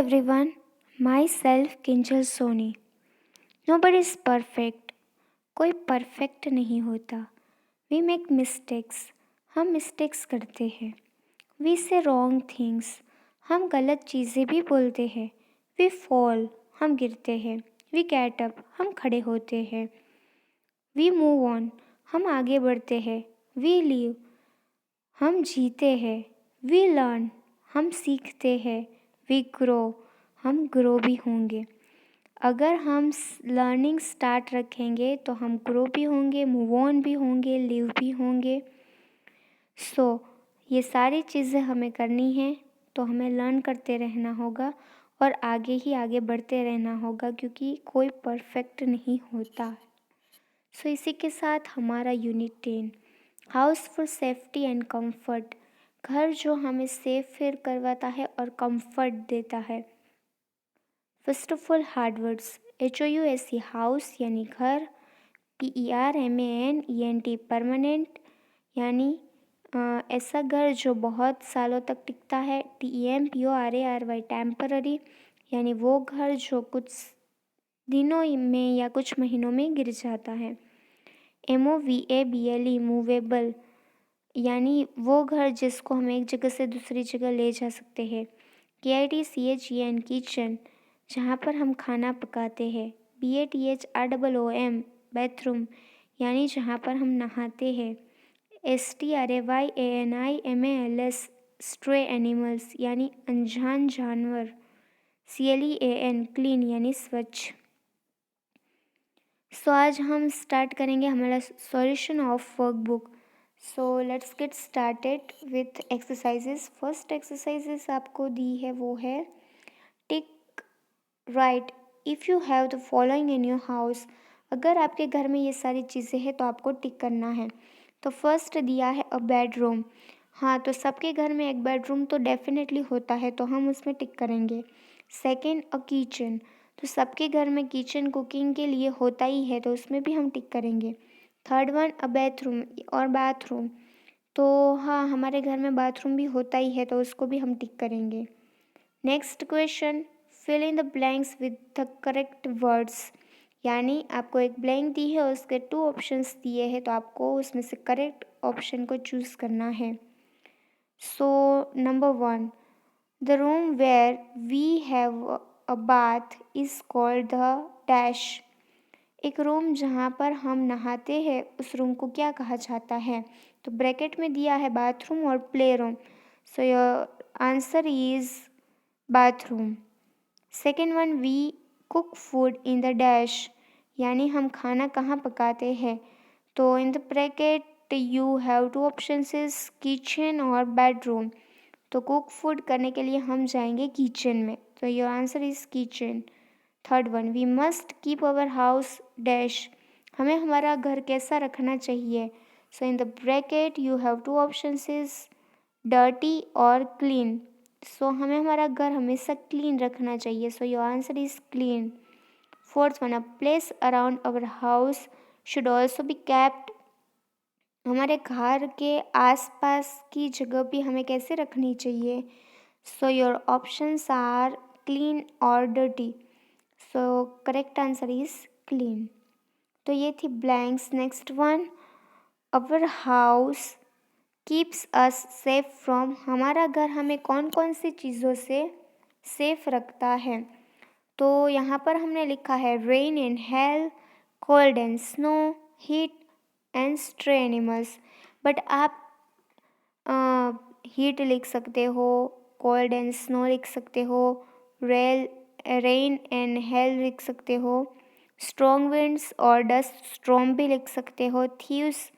everyone, myself Kinjal Soni. Nobody is perfect. कोई perfect नहीं होता. We make mistakes. हम मिस्टेक्स करते हैं. We say wrong things. हम गलत चीज़ें भी बोलते हैं. We fall. हम गिरते हैं. We get up. हम खड़े होते हैं. We move on. हम आगे बढ़ते हैं. We live. हम जीते हैं. We learn. हम सीखते हैं. We grow. हम ग्रो भी होंगे. अगर हम लर्निंग स्टार्ट रखेंगे तो हम ग्रो भी होंगे, मूव ऑन भी होंगे, लिव भी होंगे. ये सारी चीज़ें हमें करनी है, तो हमें लर्न करते रहना होगा और आगे ही आगे बढ़ते रहना होगा, क्योंकि कोई परफेक्ट नहीं होता. इसी के साथ हमारा unit 10 house for safety and comfort, घर जो हमें सेफ फील करवाता है और कंफर्ट देता है. First of all hard words. HOUSE house यानी घर. PERMANENT परमानेंट यानी ऐसा घर जो बहुत सालों तक टिकता है. TEMPORARY टेम्पररी यानी वो घर जो कुछ दिनों में या कुछ महीनों में गिर जाता है. MOVABLE मूवेबल यानी वो घर जिसको हम एक जगह से दूसरी जगह ले जा सकते हैं. KITCHEN किचन जहाँ पर हम खाना पकाते हैं. BATHROOM बाथरूम यानी जहाँ पर हम नहाते हैं. STRAYANIMALS स्ट्रे एनिमल्स यानी अनजान जानवर. CLEAN क्लीन यानी स्वच्छ. आज हम स्टार्ट करेंगे हमारा solution of workbook. Let's get started with exercises. First exercises आपको दी है वो है टिक right if you have the following in your house. अगर आपके घर में ये सारी चीज़ें हैं तो आपको टिक करना है. तो फर्स्ट दिया है अ बेडरूम. हाँ, तो सबके घर में एक बेडरूम तो डेफिनेटली होता है, तो हम उसमें टिक करेंगे. सेकेंड अ किचन, तो सबके घर में किचन कुकिंग के लिए होता ही है, तो उसमें भी हम टिक करेंगे. थर्ड वन अ बाथरूम और बाथरूम, तो हाँ हमारे घर में बाथरूम भी होता ही है, तो उसको भी हम टिक करेंगे. Next question fill in the blanks with the correct words. यानी आपको एक ब्लैंक दी है, उसके 2 ऑप्शंस दिए हैं, तो आपको उसमें से करेक्ट ऑप्शन को चूज़ करना है. Number 1 the room where we have a bath is called the dash. एक रूम जहाँ पर हम नहाते हैं उस रूम को क्या कहा जाता है. तो ब्रैकेट में दिया है बाथरूम और play room. Your answer is bathroom. Second one we cook food in the dash, यानी हम खाना कहाँ पकाते हैं. तो in the bracket you have 2 options is kitchen और बेडरूम. तो कुक फूड करने के लिए हम जाएंगे किचन में, तो your answer is kitchen. Third one we must keep our house dash, हमें हमारा घर कैसा रखना चाहिए. In the bracket you have 2 options is dirty और क्लीन. हमें हमारा घर हमेशा क्लीन रखना चाहिए. Your answer is clean. Fourth one a place around our house should also be kept, हमारे घर के आसपास की जगह भी हमें कैसे रखनी चाहिए. योर ऑप्शंस आर क्लीन और dirty. Correct answer is clean. तो ये थी blanks. Next one our house keeps us safe from, हमारा घर हमें कौन कौन सी चीज़ों से सेफ रखता है. तो यहाँ पर हमने लिखा है rain and hell, cold and snow, heat and stray animals. But आप हीट लिख सकते हो, कोल्ड एंड स्नो लिख सकते हो, रेन एंड हेल लिख सकते हो, स्ट्रॉन्ग विंड्स और डस्ट स्टॉर्म भी लिख सकते हो, थीव्स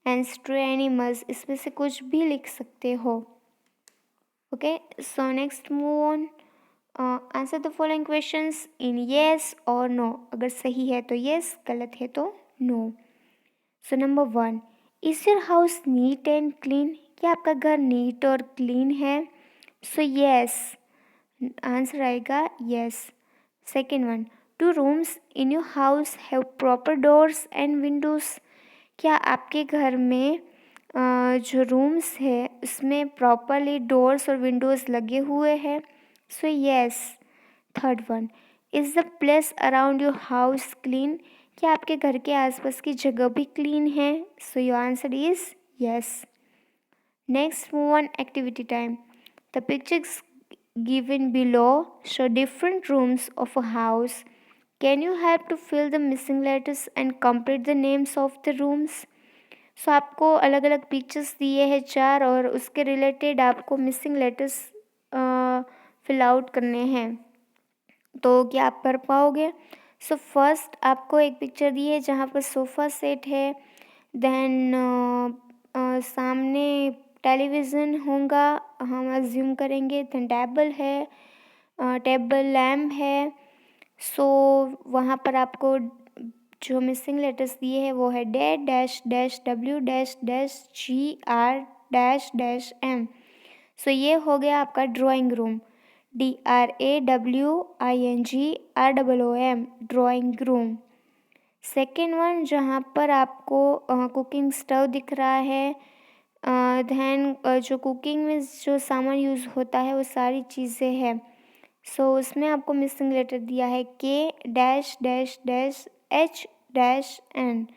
एंड स्ट्रे एनिमल्स, इसमें से कुछ भी लिख सकते हो. Okay, so next move on. Answer the following questions in yes और नो. अगर सही है तो येस, गलत है तो no. Number 1 is your house neat and clean, क्या आपका घर नीट और क्लीन है. येस, आंसर आएगा yes. Second one do rooms in your house have proper doors and windows, क्या आपके घर में जो रूम्स है उसमें प्रॉपरली डोर्स और विंडोज़ लगे हुए हैं. Yes. Third one, is the place around your house clean? क्या आपके घर के आसपास की जगह भी क्लीन है? So your answer is yes. Next, move on activity time. The pictures given below show different rooms of a house. Can you help to fill the missing letters and complete the names of the rooms? सो आपको अलग अलग pictures दिए हैं 4 और उसके related आपको missing letters fill out करने हैं। तो क्या आप कर पाओगे? सो फर्स्ट आपको एक पिक्चर दी है जहाँ पर सोफ़ा सेट है, देन सामने टेलीविज़न होगा हम अज्यूम करेंगे, देन टेबल है, टेबल लैम्प है। सो वहाँ पर आपको जो मिसिंग लेटर्स दिए हैं वो है dash dash dash W dash dash G R dash dash M. So ये हो गया आपका drawing room, DRAWINGROOM, drawing room. Second one जहाँ पर आपको कुकिंग स्टव दिख रहा है, दैन जो कुकिंग में जो सामान यूज़ होता है वो सारी चीज़ें हैं। सो उसमें आपको मिसिंग लेटर दिया है के dash dash dash H dash N.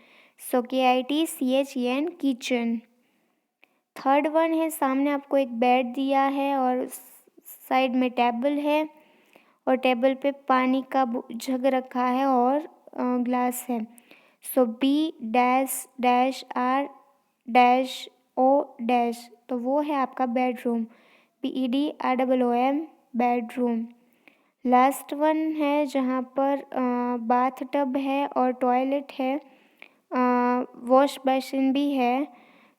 So KITCHEN, kitchen. Third one है, सामने आपको एक बेड दिया है और साइड में टेबल है और टेबल पे पानी का जग रखा है और ग्लास है। सो B dash dash R dash O dash, तो वो है आपका bedroom, BEDROOM, bedroom. Last one है जहाँ पर बाथ टब है और टॉयलेट है, वॉश बेसिन भी है।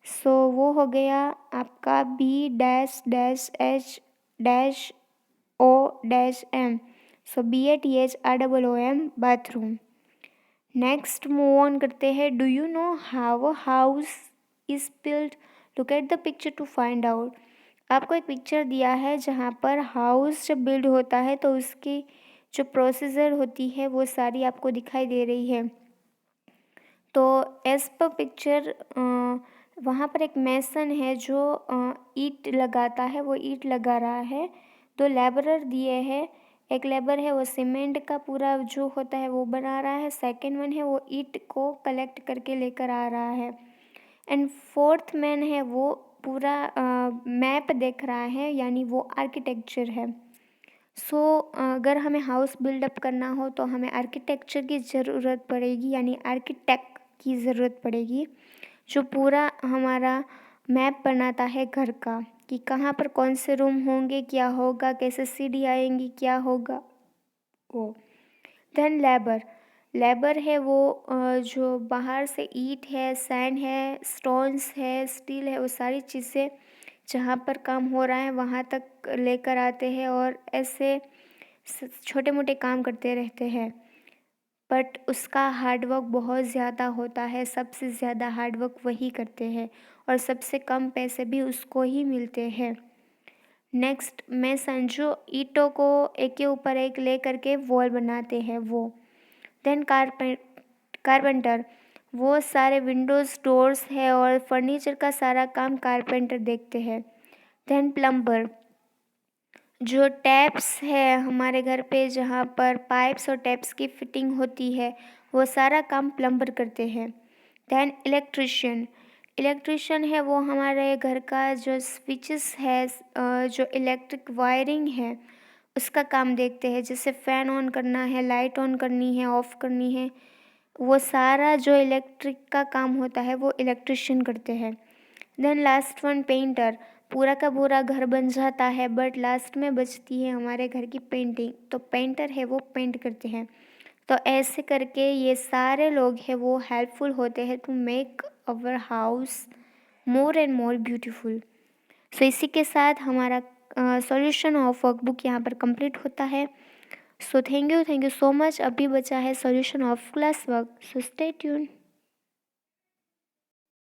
सो वो हो गया आपका B dash dash H dash O dash M। So BATHROOM, bathroom. Next move on करते हैं। Do you know how a house is built? Look at the picture to find out. आपको एक पिक्चर दिया है जहाँ पर हाउस जब build होता है तो उसकी जो प्रोसीजर होती है वो सारी आपको दिखाई दे रही है। तो एज पर पिक्चर वहाँ पर एक मेसन है जो ईंट लगाता है, वो ईंट लगा रहा है। 2 लेबरर दिए हैं, एक लेबर है वो सीमेंट का पूरा जो होता है वो बना रहा है, सेकंड वन है वो ईंट को कलेक्ट करके लेकर आ रहा है, एंड फोर्थ मैन है वो पूरा मैप देख रहा है, यानी वो आर्किटेक्चर है। सो अगर हमें हाउस बिल्डअप करना हो तो हमें आर्किटेक्चर की ज़रूरत पड़ेगी, यानी आर्किटेक्ट की ज़रूरत पड़ेगी जो पूरा हमारा मैप बनाता है घर का, कि कहाँ पर कौन से रूम होंगे, क्या होगा, कैसे सीढ़ी आएंगी, क्या होगा वो। देन लेबर है वो जो बाहर से ईंट है, सैंड है, स्टोन्स है, स्टील है, वो सारी चीज़ें जहाँ पर काम हो रहा है वहाँ तक लेकर आते हैं और ऐसे छोटे मोटे काम करते रहते हैं। बट उसका हार्डवर्क बहुत ज़्यादा होता है, सबसे ज़्यादा हार्डवर्क वही करते हैं और सबसे कम पैसे भी उसको ही मिलते हैं। नेक्स्ट मैं समझो ईंटों को एक के ऊपर एक ले करके वॉल बनाते हैं वो। देन कारपेंटर, वो सारे विंडोज़ डोर्स है और फर्नीचर का सारा काम कारपेंटर देखते हैं। देन प्लम्बर, जो टैप्स है हमारे घर पे जहाँ पर पाइप्स और टैप्स की फिटिंग होती है वो सारा काम प्लम्बर करते हैं। देन इलेक्ट्रिशियन है वो हमारे घर का जो स्विचेस है, जो इलेक्ट्रिक वायरिंग है उसका काम देखते हैं, जैसे फ़ैन ऑन करना है, लाइट ऑन करनी है, ऑफ़ करनी है, वो सारा जो इलेक्ट्रिक का काम होता है वो इलेक्ट्रिशियन करते हैं। देन लास्ट वन पेंटर, पूरा का पूरा घर बन जाता है बट लास्ट में बचती है हमारे घर की पेंटिंग, तो पेंटर है वो पेंट करते हैं। तो ऐसे करके ये सारे लोग हैं वो हेल्पफुल होते हैं to make our house more and more beautiful. So इसी के साथ हमारा सॉल्यूशन ऑफ वर्कबुक यहाँ पर कंप्लीट होता है। So thank you so much. अभी बचा है solution of class work, so stay tune.